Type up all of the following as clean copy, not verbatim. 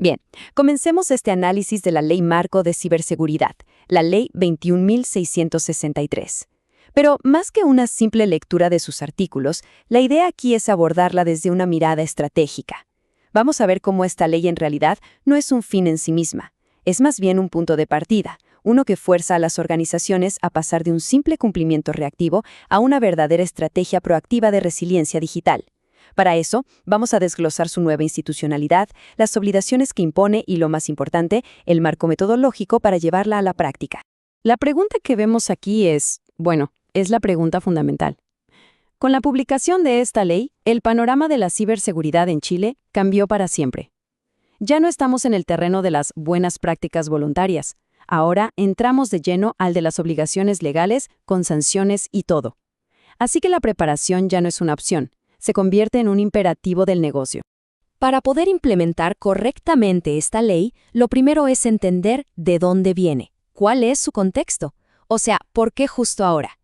Bien, comencemos este análisis de la Ley Marco de Ciberseguridad, la Ley 21.663. Pero más que una simple lectura de sus artículos, la idea aquí es abordarla desde una mirada estratégica. Vamos a ver cómo esta ley en realidad no es un fin en sí misma, es más bien un punto de partida, uno que fuerza a las organizaciones a pasar de un simple cumplimiento reactivo a una verdadera estrategia proactiva de resiliencia digital. Para eso, vamos a desglosar su nueva institucionalidad, las obligaciones que impone y, lo más importante, el marco metodológico para llevarla a la práctica. La pregunta que vemos aquí es la pregunta fundamental. Con la publicación de esta ley, el panorama de la ciberseguridad en Chile cambió para siempre. Ya no estamos en el terreno de las buenas prácticas voluntarias. Ahora entramos de lleno al de las obligaciones legales, con sanciones y todo. Así que la preparación ya no es una opción, se convierte en un imperativo del negocio. Para poder implementar correctamente esta ley, lo primero es entender de dónde viene, cuál es su contexto, o sea, ¿por qué justo ahora?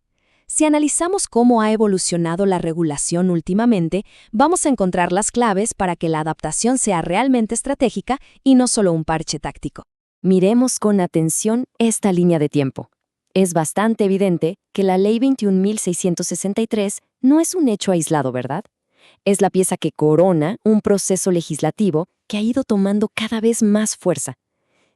Si analizamos cómo ha evolucionado la regulación últimamente, vamos a encontrar las claves para que la adaptación sea realmente estratégica y no solo un parche táctico. Miremos con atención esta línea de tiempo. Es bastante evidente que la Ley 21.663 no es un hecho aislado, ¿verdad? Es la pieza que corona un proceso legislativo que ha ido tomando cada vez más fuerza.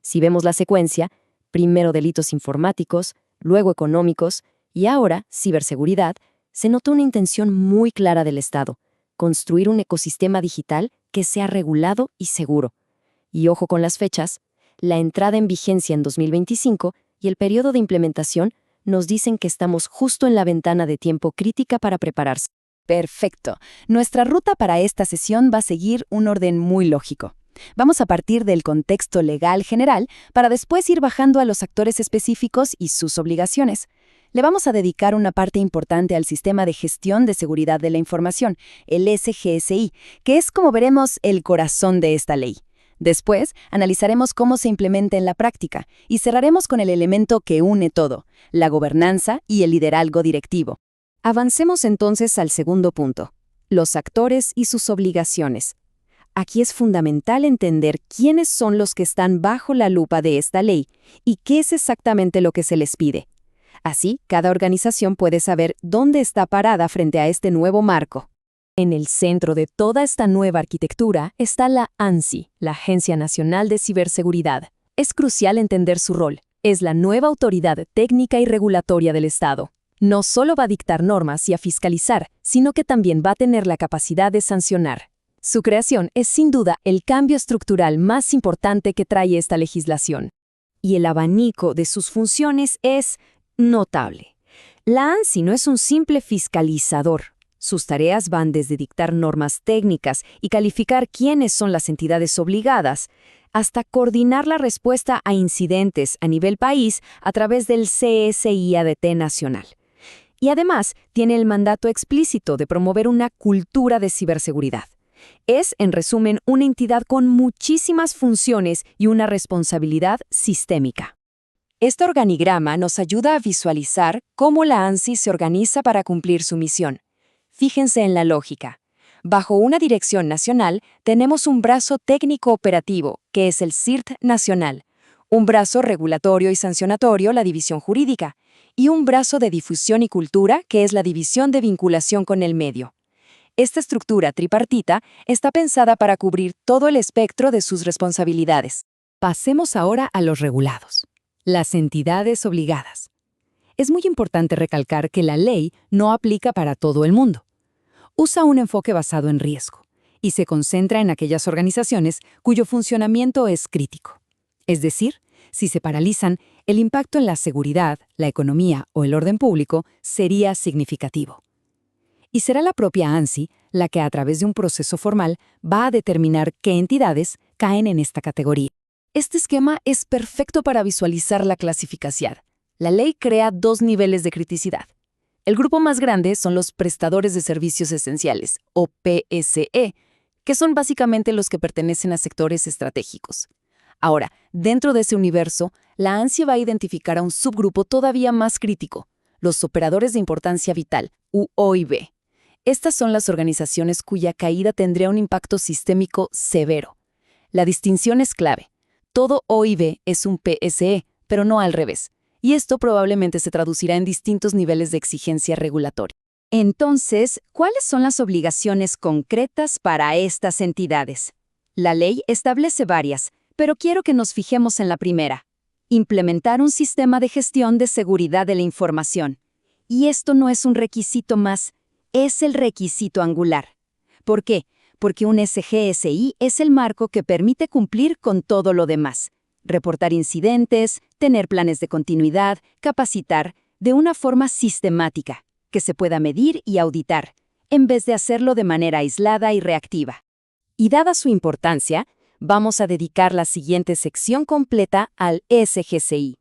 Si vemos la secuencia, primero delitos informáticos, luego económicos y ahora ciberseguridad, se nota una intención muy clara del Estado: construir un ecosistema digital que sea regulado y seguro. Y ojo con las fechas, la entrada en vigencia en 2025 y el periodo de implementación nos dicen que estamos justo en la ventana de tiempo crítica para prepararse. Perfecto. Nuestra ruta para esta sesión va a seguir un orden muy lógico. Vamos a partir del contexto legal general para después ir bajando a los actores específicos y sus obligaciones. Le vamos a dedicar una parte importante al Sistema de Gestión de Seguridad de la Información, el SGSI, que es, como veremos, el corazón de esta ley. Después, analizaremos cómo se implementa en la práctica y cerraremos con el elemento que une todo, la gobernanza y el liderazgo directivo. Avancemos entonces al segundo punto, los actores y sus obligaciones. Aquí es fundamental entender quiénes son los que están bajo la lupa de esta ley y qué es exactamente lo que se les pide. Así, cada organización puede saber dónde está parada frente a este nuevo marco. En el centro de toda esta nueva arquitectura está la ANSI, la Agencia Nacional de Ciberseguridad. Es crucial entender su rol. Es la nueva autoridad técnica y regulatoria del Estado. No solo va a dictar normas y a fiscalizar, sino que también va a tener la capacidad de sancionar. Su creación es sin duda el cambio estructural más importante que trae esta legislación. Y el abanico de sus funciones es notable. La ANSI no es un simple fiscalizador. Sus tareas van desde dictar normas técnicas y calificar quiénes son las entidades obligadas, hasta coordinar la respuesta a incidentes a nivel país a través del CSIADT nacional. Y además tiene el mandato explícito de promover una cultura de ciberseguridad. Es, en resumen, una entidad con muchísimas funciones y una responsabilidad sistémica. Este organigrama nos ayuda a visualizar cómo la ANSI se organiza para cumplir su misión. Fíjense en la lógica. Bajo una dirección nacional tenemos un brazo técnico operativo, que es el CIRT nacional, un brazo regulatorio y sancionatorio, la división jurídica, y un brazo de difusión y cultura, que es la división de vinculación con el medio. Esta estructura tripartita está pensada para cubrir todo el espectro de sus responsabilidades. Pasemos ahora a los regulados, las entidades obligadas. Es muy importante recalcar que la ley no aplica para todo el mundo. Usa un enfoque basado en riesgo y se concentra en aquellas organizaciones cuyo funcionamiento es crítico. Es decir, si se paralizan, el impacto en la seguridad, la economía o el orden público sería significativo. Y será la propia ANSI la que, a través de un proceso formal, va a determinar qué entidades caen en esta categoría. Este esquema es perfecto para visualizar la clasificación. La ley crea dos niveles de criticidad. El grupo más grande son los prestadores de servicios esenciales, o PSE, que son básicamente los que pertenecen a sectores estratégicos. Ahora, dentro de ese universo, la ANSI va a identificar a un subgrupo todavía más crítico, los operadores de importancia vital, UOIB. Estas son las organizaciones cuya caída tendría un impacto sistémico severo. La distinción es clave. Todo OIB es un PSE, pero no al revés. Y esto probablemente se traducirá en distintos niveles de exigencia regulatoria. Entonces, ¿cuáles son las obligaciones concretas para estas entidades? La ley establece varias, pero quiero que nos fijemos en la primera. Implementar un sistema de gestión de seguridad de la información. Y esto no es un requisito más, es el requisito angular. ¿Por qué? Porque un SGSI es el marco que permite cumplir con todo lo demás. Reportar incidentes, tener planes de continuidad, capacitar, de una forma sistemática, que se pueda medir y auditar, en vez de hacerlo de manera aislada y reactiva. Y dada su importancia, vamos a dedicar la siguiente sección completa al SGSI.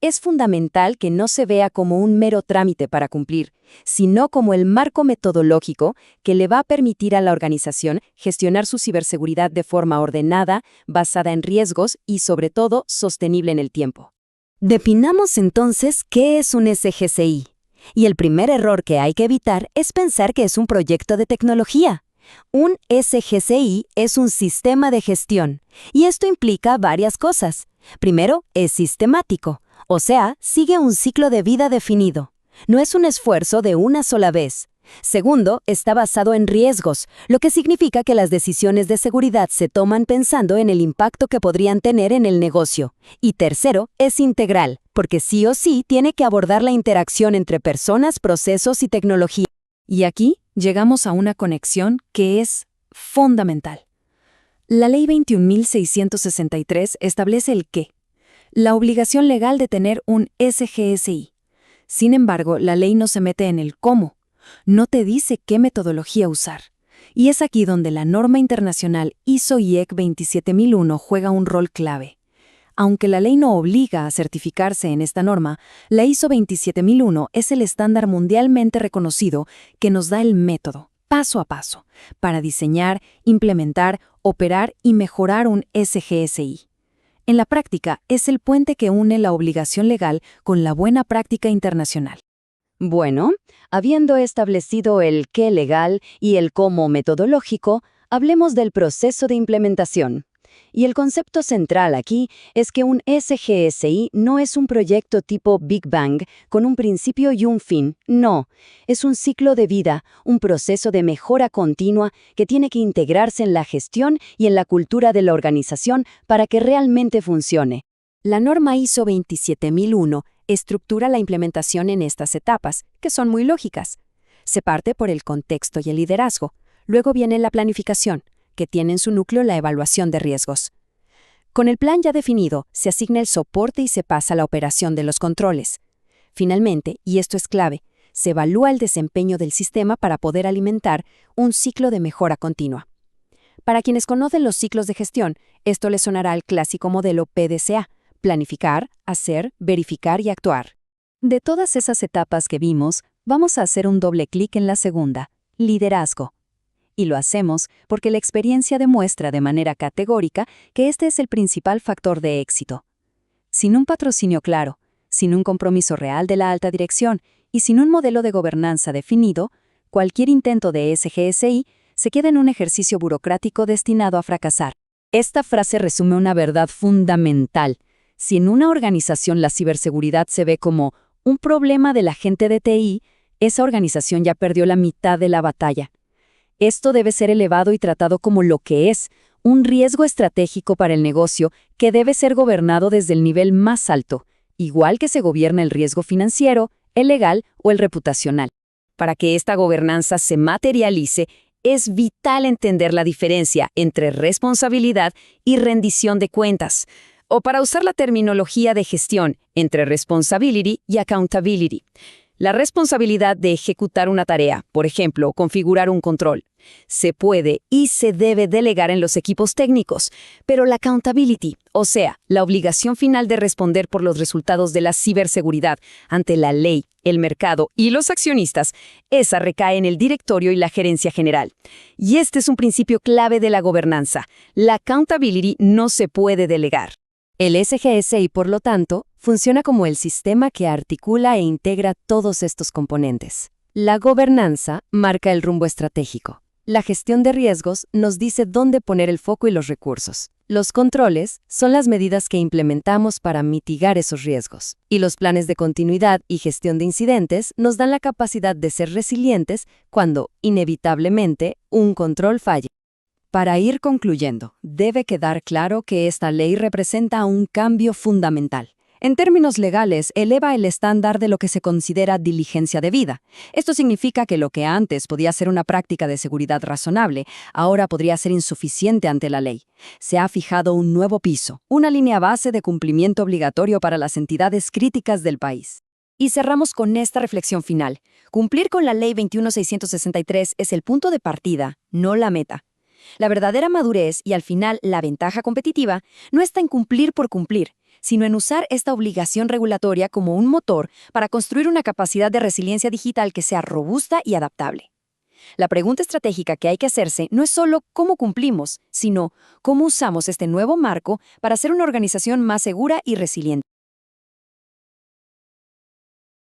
Es fundamental que no se vea como un mero trámite para cumplir, sino como el marco metodológico que le va a permitir a la organización gestionar su ciberseguridad de forma ordenada, basada en riesgos y, sobre todo, sostenible en el tiempo. Definamos entonces qué es un SGSI. Y el primer error que hay que evitar es pensar que es un proyecto de tecnología. Un SGSI es un sistema de gestión, y esto implica varias cosas. Primero, es sistemático, o sea, sigue un ciclo de vida definido. No es un esfuerzo de una sola vez. Segundo, está basado en riesgos, lo que significa que las decisiones de seguridad se toman pensando en el impacto que podrían tener en el negocio. Y tercero, es integral, porque sí o sí tiene que abordar la interacción entre personas, procesos y tecnología. Y aquí llegamos a una conexión que es fundamental. La Ley 21.663 establece el qué, la obligación legal de tener un SGSI. Sin embargo, la ley no se mete en el cómo, no te dice qué metodología usar. Y es aquí donde la norma internacional ISO/IEC 27001 juega un rol clave. Aunque la ley no obliga a certificarse en esta norma, la ISO 27001 es el estándar mundialmente reconocido que nos da el método, paso a paso, para diseñar, implementar, operar y mejorar un SGSI. En la práctica, es el puente que une la obligación legal con la buena práctica internacional. Bueno, habiendo establecido el qué legal y el cómo metodológico, hablemos del proceso de implementación. Y el concepto central aquí es que un SGSI no es un proyecto tipo Big Bang con un principio y un fin, no. Es un ciclo de vida, un proceso de mejora continua que tiene que integrarse en la gestión y en la cultura de la organización para que realmente funcione. La norma ISO 27001 estructura la implementación en estas etapas, que son muy lógicas. Se parte por el contexto y el liderazgo. Luego viene la planificación, que tiene en su núcleo la evaluación de riesgos. Con el plan ya definido, se asigna el soporte y se pasa a la operación de los controles. Finalmente, y esto es clave, se evalúa el desempeño del sistema para poder alimentar un ciclo de mejora continua. Para quienes conocen los ciclos de gestión, esto les sonará al clásico modelo PDCA: planificar, hacer, verificar y actuar. De todas esas etapas que vimos, vamos a hacer un doble clic en la segunda, liderazgo. Y lo hacemos porque la experiencia demuestra de manera categórica que este es el principal factor de éxito. Sin un patrocinio claro, sin un compromiso real de la alta dirección y sin un modelo de gobernanza definido, cualquier intento de SGSI se queda en un ejercicio burocrático destinado a fracasar. Esta frase resume una verdad fundamental. Si en una organización la ciberseguridad se ve como un problema de la gente de TI, esa organización ya perdió la mitad de la batalla. Esto debe ser elevado y tratado como lo que es, un riesgo estratégico para el negocio que debe ser gobernado desde el nivel más alto, igual que se gobierna el riesgo financiero, el legal o el reputacional. Para que esta gobernanza se materialice, es vital entender la diferencia entre responsabilidad y rendición de cuentas, o para usar la terminología de gestión, entre responsibility y accountability. La responsabilidad de ejecutar una tarea, por ejemplo, configurar un control, se puede y se debe delegar en los equipos técnicos, pero la accountability, o sea, la obligación final de responder por los resultados de la ciberseguridad ante la ley, el mercado y los accionistas, esa recae en el directorio y la gerencia general. Y este es un principio clave de la gobernanza. La accountability no se puede delegar. El SGSI, por lo tanto, funciona como el sistema que articula e integra todos estos componentes. La gobernanza marca el rumbo estratégico. La gestión de riesgos nos dice dónde poner el foco y los recursos. Los controles son las medidas que implementamos para mitigar esos riesgos. Y los planes de continuidad y gestión de incidentes nos dan la capacidad de ser resilientes cuando, inevitablemente, un control falle. Para ir concluyendo, debe quedar claro que esta ley representa un cambio fundamental. En términos legales, eleva el estándar de lo que se considera diligencia debida. Esto significa que lo que antes podía ser una práctica de seguridad razonable, ahora podría ser insuficiente ante la ley. Se ha fijado un nuevo piso, una línea base de cumplimiento obligatorio para las entidades críticas del país. Y cerramos con esta reflexión final. Cumplir con la Ley 21663 es el punto de partida, no la meta. La verdadera madurez y al final la ventaja competitiva no está en cumplir por cumplir, sino en usar esta obligación regulatoria como un motor para construir una capacidad de resiliencia digital que sea robusta y adaptable. La pregunta estratégica que hay que hacerse no es solo cómo cumplimos, sino cómo usamos este nuevo marco para ser una organización más segura y resiliente.